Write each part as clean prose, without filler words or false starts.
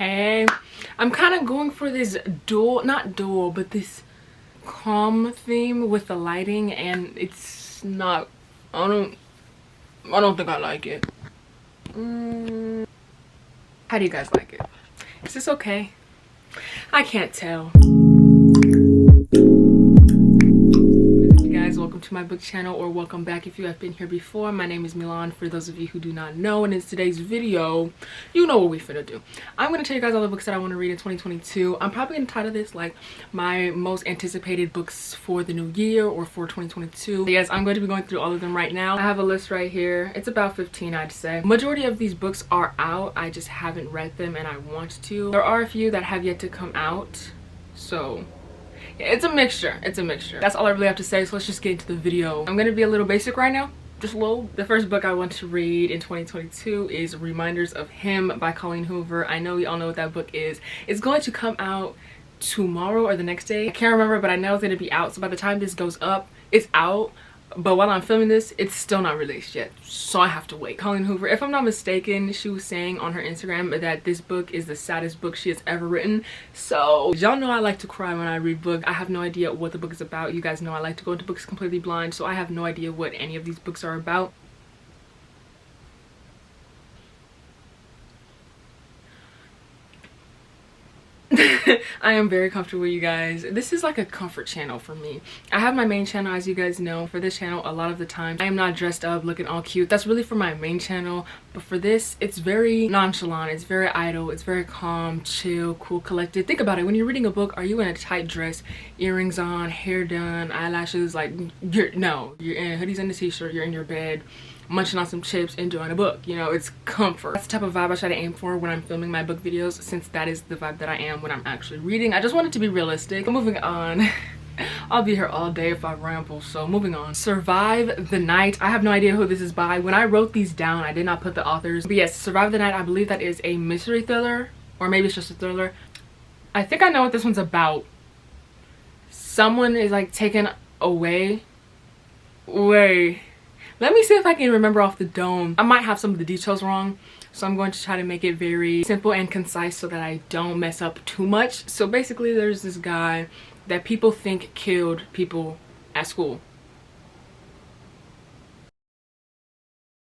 Hey, I'm kind of going for this not dual, but this calm theme with the lighting, and it's not, I don't think I like it. How do you guys like it? Is this okay? I can't tell. Welcome to my book channel, or welcome back if you have been here before. My name is Milan, for those of you who do not know, and in today's video, you know what we finna do. I'm gonna tell you guys all the books that I want to read in 2022. I'm probably gonna title this like my most anticipated books for the new year or for 2022. Yes, I'm going to be going through all of them right now. I have a list right here. It's about 15, I'd say. Majority of these books are out. I just haven't read them and I want to. There are a few that have yet to come out, so it's a mixture. It's a mixture. That's all I really have to say, so let's just get into the video. I'm gonna be a little basic right now, just a little. The first book I want to read in 2022 is Reminders of Him by Colleen Hoover. I know we all know what that book is. It's going to come out tomorrow or the next day. I can't remember, but I know it's gonna be out, so by the time this goes up, it's out. But while I'm filming this, it's still not released yet, so I have to wait. Colleen Hoover, if I'm not mistaken, she was saying on her Instagram that this book is the saddest book she has ever written. So y'all know I like to cry when I read books. I have no idea what the book is about. You guys know I like to go into books completely blind, so I have no idea what any of these books are about. I am very comfortable with you guys. This is like a comfort channel for me. I have my main channel, as you guys know. For this channel, a lot of the time I am not dressed up looking all cute. That's really for my main channel, but for this, it's very nonchalant, it's very idle, it's very calm, chill, cool, collected. Think about it, when you're reading a book, are you in a tight dress, earrings on, hair done, eyelashes? Like, you're in hoodies and a t-shirt, you're in your bed munching on some chips, enjoying a book. You know, it's comfort. That's the type of vibe I try to aim for when I'm filming my book videos, since that is the vibe that I am when I'm actually reading. I just want it to be realistic. But moving on. I'll be here all day if I ramble, so moving on. Survive the Night. I have no idea who this is by. When I wrote these down, I did not put the authors. But yes, Survive the Night, I believe that is a mystery thriller, or maybe it's just a thriller. I think I know what this one's about. Someone is like taken away. Wait. Let me see if I can remember off the dome. I might have some of the details wrong, so I'm going to try to make it very simple and concise so that I don't mess up too much. So basically, there's this guy that people think killed people at school.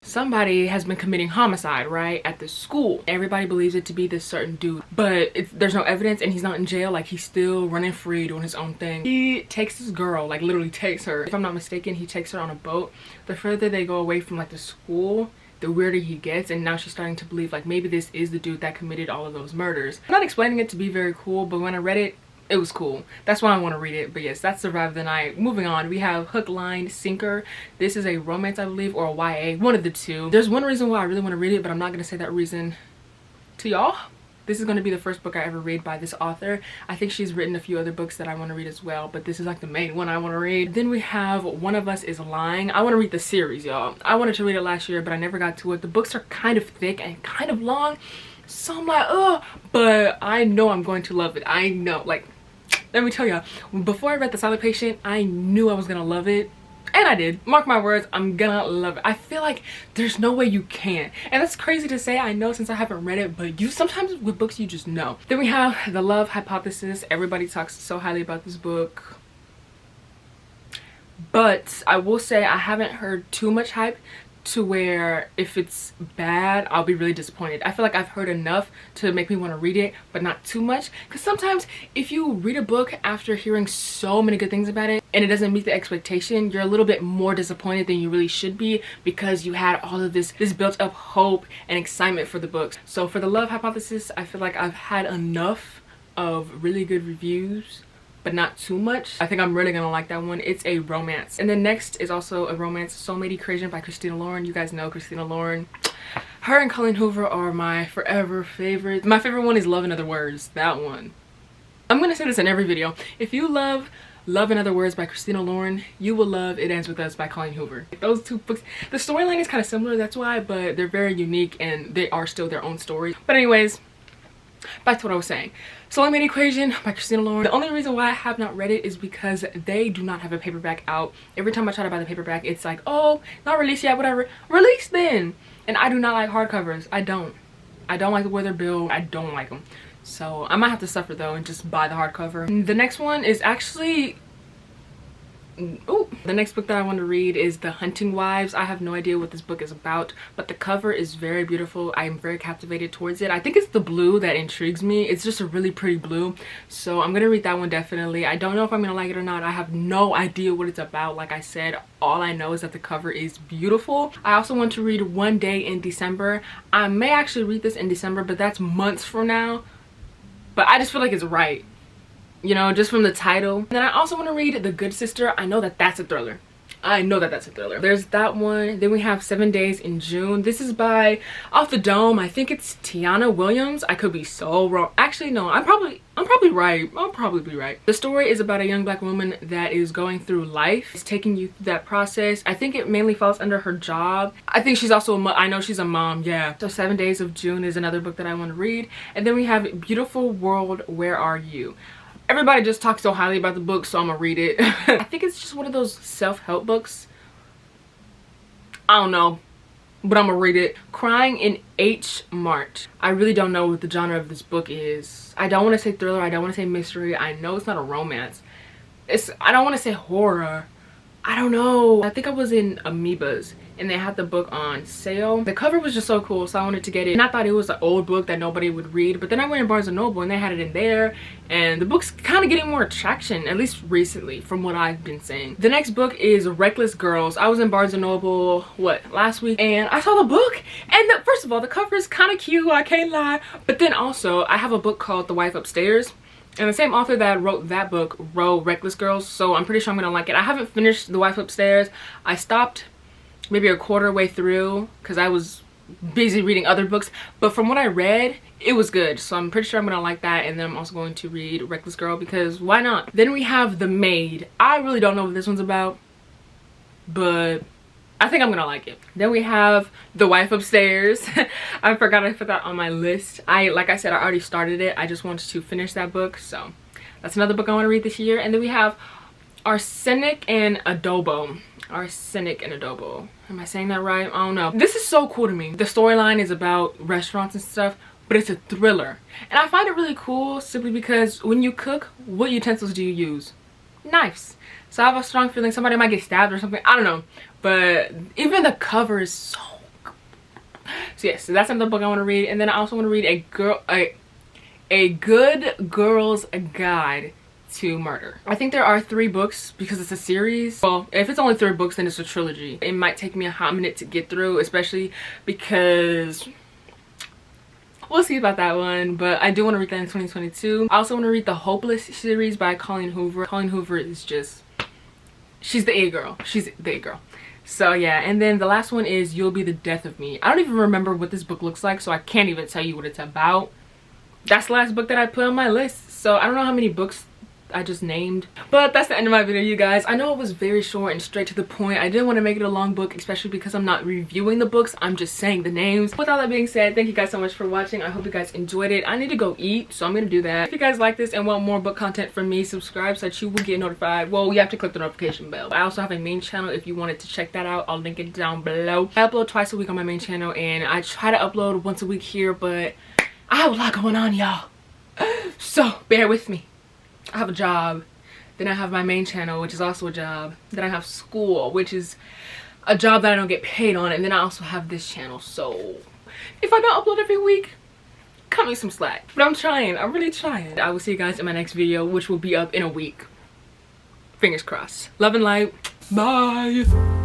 Somebody has been committing homicide, right, at the school. Everybody believes it to be this certain dude, but there's no evidence, and he's not in jail. Like, he's still running free, doing his own thing. He takes this girl, like literally takes her. If I'm not mistaken, he takes her on a boat. The further they go away from like the school, the weirder he gets, and now she's starting to believe like maybe this is the dude that committed all of those murders. I'm not explaining it to be very cool, but when I read it, it was cool. That's why I want to read it. But yes, that's Survive the Night. Moving on, we have Hookline Sinker. This is a romance, I believe, or a YA, one of the two. There's one reason why I really want to read it, but I'm not going to say that reason to y'all. This is going to be the first book I ever read by this author. I think she's written a few other books that I want to read as well, but this is like the main one I want to read. Then we have One of Us is Lying. I want to read the series, y'all. I wanted to read it last year, but I never got to it. The books are kind of thick and kind of long, so I'm like, ugh, but I know I'm going to love it. I know, like, let me tell y'all, before I read The Silent Patient, I knew I was gonna love it, and I did. Mark my words, I'm gonna love it. I feel like there's no way you can't, and that's crazy to say, I know, since I haven't read it, but you sometimes with books you just know. Then we have The Love Hypothesis. Everybody talks so highly about this book, but I will say I haven't heard too much hype to where if it's bad, I'll be really disappointed. I feel like I've heard enough to make me want to read it, but not too much, because sometimes if you read a book after hearing so many good things about it and it doesn't meet the expectation, you're a little bit more disappointed than you really should be, because you had all of this built up hope and excitement for the books. So for The Love Hypothesis, I feel like I've had enough of really good reviews, but not too much. I think I'm really gonna like that one. It's a romance. And then next is also a romance, Soulmate Equation by Christina Lauren. You guys know Christina Lauren. Her and Colleen Hoover are my forever favorites. My favorite one is Love in Other Words, that one. I'm gonna say this in every video. If you love Love in Other Words by Christina Lauren, you will love It Ends With Us by Colleen Hoover. Those two books, the storyline is kind of similar, that's why, but they're very unique and they are still their own story. But anyways, back to what I was saying. Soulmate Equation by Christina Lauren. The only reason why I have not read it is because they do not have a paperback out. Every time I try to buy the paperback, it's like, oh, not released yet, whatever. Release then! And I do not like hardcovers. I don't. I don't like the way they're built. I don't like them. So I might have to suffer though and just buy the hardcover. The next one is actually, the next book that I want to read is The Hunting Wives. I have no idea what this book is about, but the cover is very beautiful. I am very captivated towards it. I think it's the blue that intrigues me. It's just a really pretty blue, so I'm gonna read that one definitely. I don't know if I'm gonna like it or not. I have no idea what it's about. Like I said, all I know is that the cover is beautiful. I also want to read One Day in December. I may actually read this in December, but that's months from now. But I just feel like it's right, you know, just from the title. And then I also want to read The Good Sister. I know that that's a thriller. I know that that's a thriller. There's that one. Then we have 7 Days in June. This is by Off the Dome. I think it's Tiana Williams. I could be so wrong. Actually, no, I'm probably right. I'll probably be right. The story is about a young black woman that is going through life. It's taking you through that process. I think it mainly falls under her job. I think she's also I know she's a mom, yeah. So 7 Days of June is another book that I want to read. And then we have Beautiful World, Where Are You? Everybody just talks so highly about the book, so I'm gonna read it. I think it's just one of those self-help books. I don't know, but I'm gonna read it. Crying in H March. I really don't know what the genre of this book is. I don't want to say thriller. I don't want to say mystery. I know it's not a romance. I don't want to say horror. I don't know. I think I was in Amoebas and they had the book on sale. The cover was just so cool, so I wanted to get it. And I thought it was an old book that nobody would read, but then I went in Barnes & Noble and they had it in there, and the book's kind of getting more traction, at least recently, from what I've been saying. The next book is Reckless Girls. I was in Barnes & Noble, last week, and I saw the book, and first of all, the cover is kind of cute, I can't lie. But then also, I have a book called The Wife Upstairs, and the same author that wrote that book wrote Reckless Girls, so I'm pretty sure I'm gonna like it. I haven't finished The Wife Upstairs. I stopped maybe a quarter way through because I was busy reading other books, but from what I read, it was good, so I'm pretty sure I'm gonna like that. And then I'm also going to read Reckless Girl because why not? Then we have The Maid. I really don't know what this one's about, but I think I'm gonna like it. Then we have The Wife Upstairs. I forgot I put that on my list. Like I said, I already started it. I just wanted to finish that book, so that's another book I want to read this year. And then we have Arsenic and Adobo. Arsenic and Adobo. Am I saying that right? I don't know. This is so cool to me. The storyline is about restaurants and stuff, but it's a thriller. And I find it really cool simply because when you cook, what utensils do you use? Knives. So I have a strong feeling somebody might get stabbed or something. I don't know. But even the cover is so good. So yes, so that's another book I want to read. And then I also want to read a Good Girl's Guide to Murder. I think there are 3 books because it's a series. Well, if it's only 3 books, then it's a trilogy. It might take me a hot minute to get through, especially because we'll see about that one, but I do want to read that in 2022. I also want to read the Hopeless series by Colleen Hoover. Colleen Hoover is just, she's the A girl. She's the A girl. So yeah, and then the last one is You'll Be the Death of Me. I don't even remember what this book looks like, so I can't even tell you what it's about. That's the last book that I put on my list, so I don't know how many books I just named. But that's the end of my video, you guys. I know it was very short and straight to the point. I didn't want to make it a long book, especially because I'm not reviewing the books, I'm just saying the names. With all that being said, thank you guys so much for watching. I hope you guys enjoyed it. I need to go eat, so I'm gonna do that. If you guys like this and want more book content from me, subscribe so that you will get notified. Well, you have to click the notification bell. I also have a main channel if you wanted to check that out. I'll link it down below. I upload twice a week on my main channel, and I try to upload once a week here, but I have a lot going on, y'all, so bear with me. I have a job, then I have my main channel, which is also a job, then I have school, which is a job that I don't get paid on, and then I also have this channel. So if I don't upload every week, cut me some slack. But I'm trying, I'm really trying. I will see you guys in my next video, which will be up in a week. Fingers crossed. Love and light. Bye.